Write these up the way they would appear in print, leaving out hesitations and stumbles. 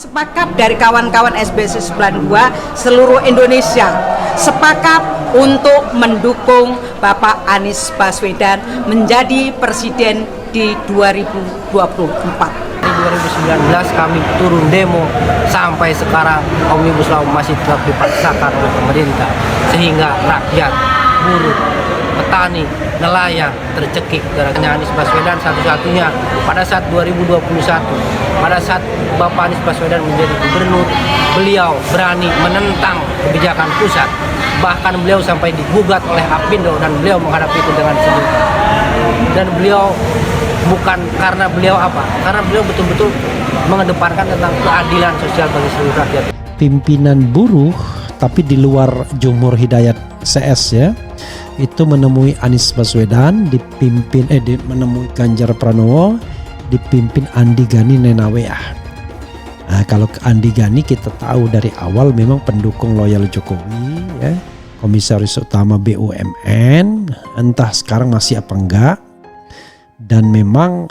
Sepakat dari kawan-kawan SBSI 92 seluruh Indonesia sepakat untuk mendukung Bapak Anies Baswedan menjadi presiden di 2024. 2019 kami turun demo sampai sekarang Omnibus Law masih tetap dipaksakan oleh pemerintah sehingga rakyat, buruh, petani, nelayan tercekik gara-gara Anies Baswedan satu-satunya pada saat 2021, pada saat Bapak Anies Baswedan menjadi gubernur, beliau berani menentang kebijakan pusat, bahkan beliau sampai digugat oleh Apindo dan beliau menghadapi itu dengan senyum. Dan beliau bukan karena beliau apa? Karena beliau betul-betul mengedepankan tentang keadilan sosial bagi seluruh rakyat. Pimpinan buruh tapi di luar Jumhur Hidayat CS ya, itu menemui Anies Baswedan menemui Ganjar Pranowo dipimpin Andi Gani Nenawea. Nah, kalau Andi Gani kita tahu dari awal memang pendukung loyal Jokowi ya, Komisaris Utama BUMN, entah sekarang masih apa enggak. Dan memang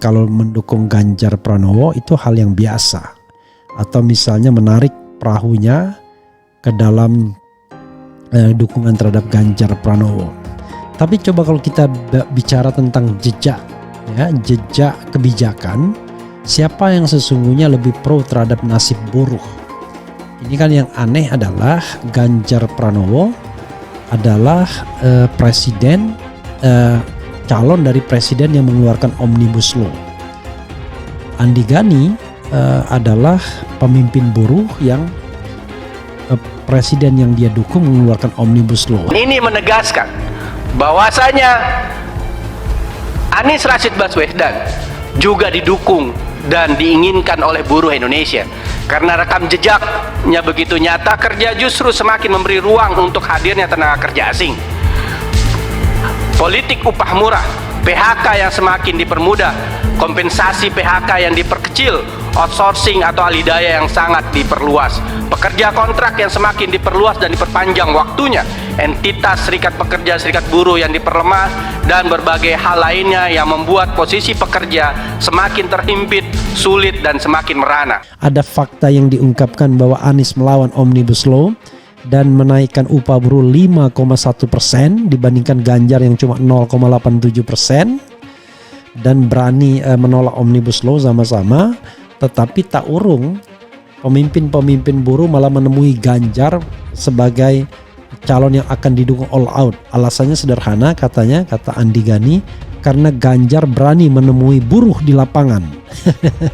kalau mendukung Ganjar Pranowo itu hal yang biasa, atau misalnya menarik perahunya ke dalam dukungan terhadap Ganjar Pranowo. Tapi coba kalau kita bicara tentang jejak ya, jejak kebijakan, siapa yang sesungguhnya lebih pro terhadap nasib buruh? Ini kan yang aneh adalah Ganjar Pranowo adalah presiden, calon dari presiden yang mengeluarkan Omnibus Law. Andi Gani adalah pemimpin buruh yang presiden yang dia dukung mengeluarkan Omnibus Law. Ini menegaskan bahwasanya Anies Rashid Baswedan juga didukung dan diinginkan oleh buruh Indonesia karena rekam jejaknya begitu nyata. Kerja justru semakin memberi ruang untuk hadirnya tenaga kerja asing. Politik upah murah, PHK yang semakin dipermudah, kompensasi PHK yang diperkecil, outsourcing atau alidaya yang sangat diperluas, pekerja kontrak yang semakin diperluas dan diperpanjang waktunya, entitas serikat pekerja, serikat buruh yang diperlemah, dan berbagai hal lainnya yang membuat posisi pekerja semakin terhimpit, sulit, dan semakin merana. Ada fakta yang diungkapkan bahwa Anies melawan Omnibus Law dan menaikkan upah buruh 5,1% dibandingkan Ganjar yang cuma 0,87%, dan berani menolak Omnibus Law sama-sama. Tetapi tak urung pemimpin-pemimpin buruh malah menemui Ganjar sebagai calon yang akan didukung all out. Alasannya sederhana, kata Andi Gani, karena Ganjar berani menemui buruh di lapangan.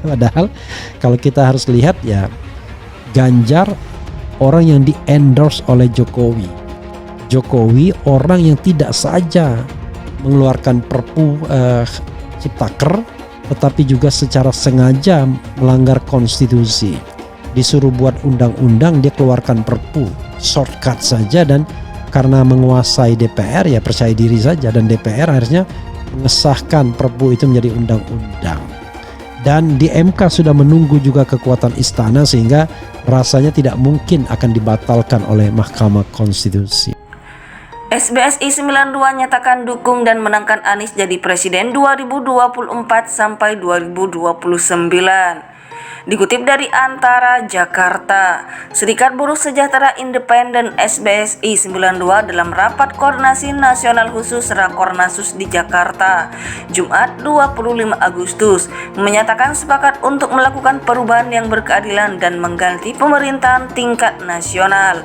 Padahal kalau kita harus lihat ya, Ganjar orang yang di-endorse oleh Jokowi. Jokowi orang yang tidak saja mengeluarkan Perpu Ciptaker, tetapi juga secara sengaja melanggar konstitusi. Disuruh buat undang-undang, dia keluarkan Perpu, shortcut saja, dan karena menguasai DPR ya percaya diri saja, dan DPR akhirnya mengesahkan Perpu itu menjadi undang-undang. Dan di MK sudah menunggu juga kekuatan istana sehingga rasanya tidak mungkin akan dibatalkan oleh Mahkamah Konstitusi. SBSI 92 nyatakan dukung dan menangkan Anies jadi presiden 2024 sampai 2029. Dikutip dari Antara Jakarta, Serikat Buruh Sejahtera Independen SBSI 92 dalam rapat koordinasi nasional khusus Rakornasus di Jakarta, Jumat 25 Agustus, menyatakan sepakat untuk melakukan perubahan yang berkeadilan dan mengganti pemerintahan tingkat nasional.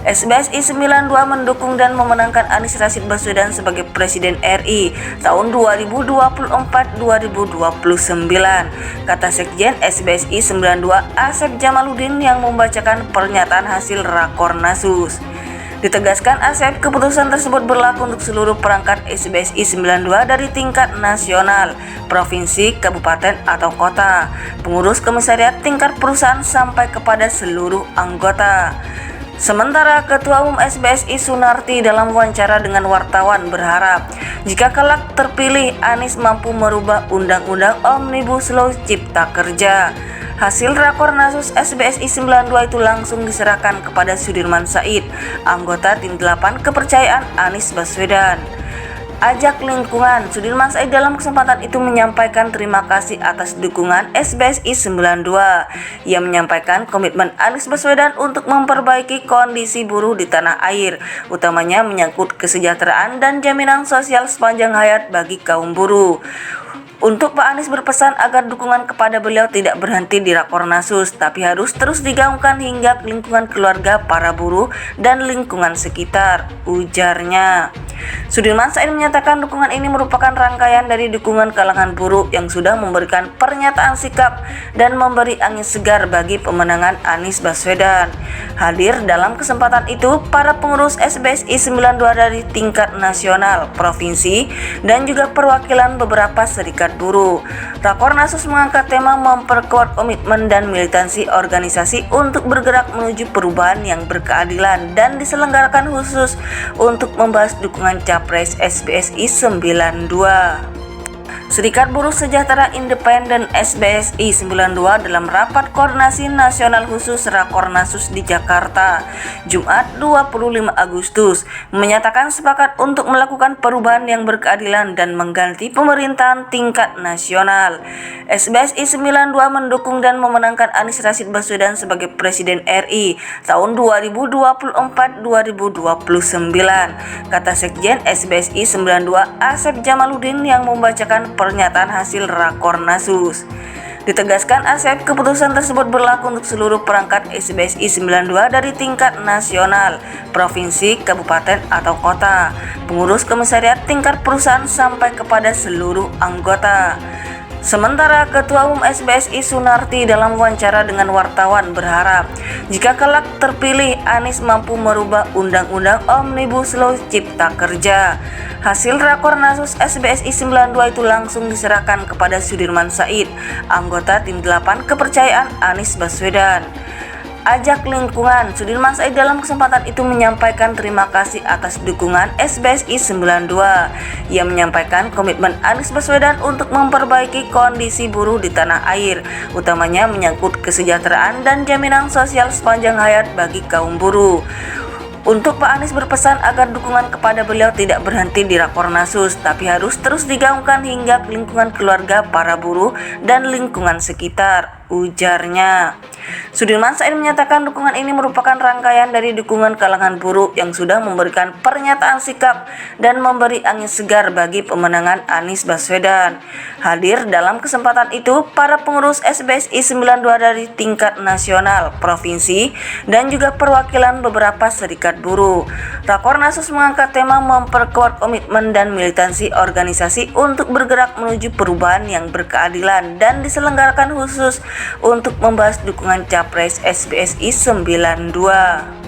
SBSI 92 mendukung dan memenangkan Anies Rashid Baswedan sebagai Presiden RI tahun 2024-2029, kata Sekjen SBSI 92 Asep Jamaluddin yang membacakan pernyataan hasil Rakornasus. Ditegaskan Asep, keputusan tersebut berlaku untuk seluruh perangkat SBSI 92 dari tingkat nasional, provinsi, kabupaten, atau kota, pengurus komisariat tingkat perusahaan sampai kepada seluruh anggota. Sementara Ketua Umum SBSI Sunarti dalam wawancara dengan wartawan berharap jika kelak terpilih, Anies mampu merubah Undang-Undang Omnibus Law Cipta Kerja. Hasil Rakornasus SBSI 92 itu langsung diserahkan kepada Sudirman Said, anggota tim 8 kepercayaan Anies Baswedan. Ajak lingkungan. Sudirman Said dalam kesempatan itu menyampaikan terima kasih atas dukungan SBSI 92. Ia menyampaikan komitmen Anies Baswedan untuk memperbaiki kondisi buruh di tanah air, utamanya menyangkut kesejahteraan dan jaminan sosial sepanjang hayat bagi kaum buruh. Untuk Pak Anies berpesan agar dukungan kepada beliau tidak berhenti di Rakornasus, tapi harus terus digaungkan hingga lingkungan keluarga para buruh dan lingkungan sekitar, ujarnya. Sudirman Said menyatakan dukungan ini merupakan rangkaian dari dukungan kalangan buruh yang sudah memberikan pernyataan sikap dan memberi angin segar bagi pemenangan Anies Baswedan. Hadir dalam kesempatan itu para pengurus SBSI 92 dari tingkat nasional, provinsi, dan juga perwakilan beberapa serikat buruh. Rakornasus mengangkat tema memperkuat komitmen dan militansi organisasi untuk bergerak menuju perubahan yang berkeadilan dan diselenggarakan khusus untuk membahas dukungan Capres SBSI 92. Serikat Buruh Sejahtera Independen SBSI 92 dalam rapat koordinasi nasional khusus Rakornasus di Jakarta, Jumat 25 Agustus, menyatakan sepakat untuk melakukan perubahan yang berkeadilan dan mengganti pemerintahan tingkat nasional. SBSI 92 mendukung dan memenangkan Anies Rashid Baswedan sebagai Presiden RI tahun 2024-2029, kata Sekjen SBSI 92 Asep Jamaluddin yang membacakan pernyataan hasil Rakornasus. Ditegaskan Asep, keputusan tersebut berlaku untuk seluruh perangkat SBSI 92 dari tingkat nasional, provinsi, kabupaten, atau kota, pengurus komisariat tingkat perusahaan sampai kepada seluruh anggota. Sementara Ketua Umum SBSI Sunarti dalam wawancara dengan wartawan berharap jika kelak terpilih Anies mampu merubah Undang-Undang Omnibus Law Cipta Kerja. Hasil Rakornasus SBSI 92 itu langsung diserahkan kepada Sudirman Said, anggota tim 8 kepercayaan Anies Baswedan. Ajak lingkungan. Sudirman Said dalam kesempatan itu menyampaikan terima kasih atas dukungan SBSI 92. Ia menyampaikan komitmen Anies Baswedan untuk memperbaiki kondisi buruh di tanah air, utamanya menyangkut kesejahteraan dan jaminan sosial sepanjang hayat bagi kaum buruh. Untuk Pak Anies berpesan agar dukungan kepada beliau tidak berhenti di Rakornasus, tapi harus terus digaungkan hingga lingkungan keluarga para buruh dan lingkungan sekitar, ujarnya. Sudirman Said menyatakan dukungan ini merupakan rangkaian dari dukungan kalangan buruh yang sudah memberikan pernyataan sikap dan memberi angin segar bagi pemenangan Anies Baswedan. Hadir dalam kesempatan itu para pengurus SBSI 92 dari tingkat nasional, provinsi, dan juga perwakilan beberapa serikat buruh. Rakornasus mengangkat tema memperkuat komitmen dan militansi organisasi untuk bergerak menuju perubahan yang berkeadilan dan diselenggarakan khusus untuk membahas dukungan Capres SBSI 92.